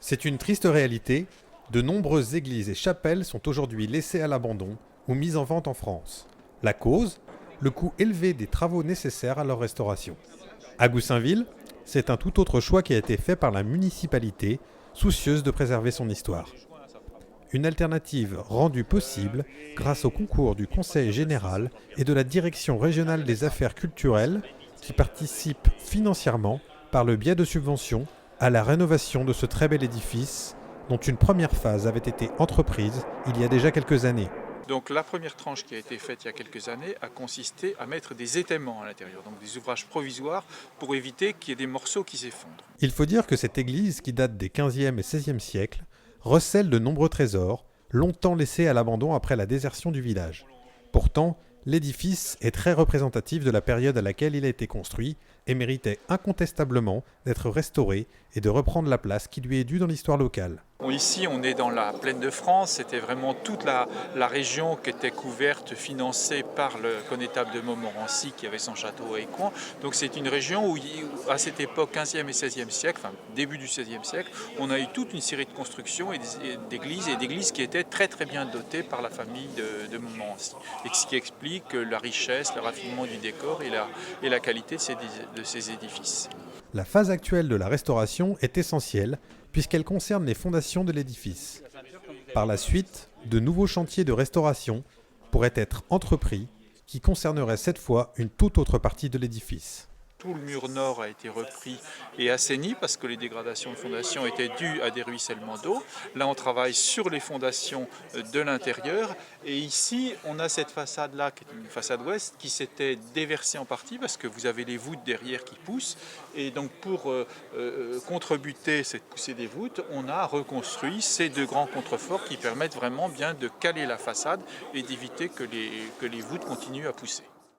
C'est une triste réalité, de nombreuses églises et chapelles sont aujourd'hui laissées à l'abandon ou mises en vente en France. La cause, le coût élevé des travaux nécessaires à leur restauration. À Goussainville, c'est un tout autre choix qui a été fait par la municipalité, soucieuse de préserver son histoire. Une alternative rendue possible grâce au concours du Conseil général et de la Direction régionale des affaires culturelles qui participent financièrement, par le biais de subventions, à la rénovation de ce très bel édifice dont une première phase avait été entreprise il y a déjà quelques années. Donc la première tranche qui a été faite il y a quelques années a consisté à mettre des étaiements à l'intérieur, donc des ouvrages provisoires pour éviter qu'il y ait des morceaux qui s'effondrent. Il faut dire que cette église, qui date des 15e et 16e siècles, recèle de nombreux trésors, longtemps laissés à l'abandon après la désertion du village. Pourtant, l'édifice est très représentatif de la période à laquelle il a été construit et méritait incontestablement d'être restauré et de reprendre la place qui lui est due dans l'histoire locale. Bon, ici, on est dans la plaine de France, c'était vraiment toute la région qui était couverte, financée par le connétable de Montmorency qui avait son château à Écouen. Donc c'est une région où, à cette époque, 15e et 16e siècle, enfin début du 16e siècle, on a eu toute une série de constructions et d'églises qui étaient très très bien dotées par la famille de Montmorency. Et ce qui explique la richesse, le raffinement du décor et la qualité de ces édifices. La phase actuelle de la restauration est essentielle puisqu'elle concerne les fondations de l'édifice. Par la suite, de nouveaux chantiers de restauration pourraient être entrepris qui concerneraient cette fois une toute autre partie de l'édifice. Tout le mur nord a été repris et assaini parce que les dégradations de fondations étaient dues à des ruissellements d'eau. Là, on travaille sur les fondations de l'intérieur. Et ici, on a cette façade-là, qui est une façade ouest, qui s'était déversée en partie parce que vous avez les voûtes derrière qui poussent. Et donc, pour contrebuter cette poussée des voûtes, on a reconstruit ces deux grands contreforts qui permettent vraiment bien de caler la façade et d'éviter que les voûtes continuent à pousser.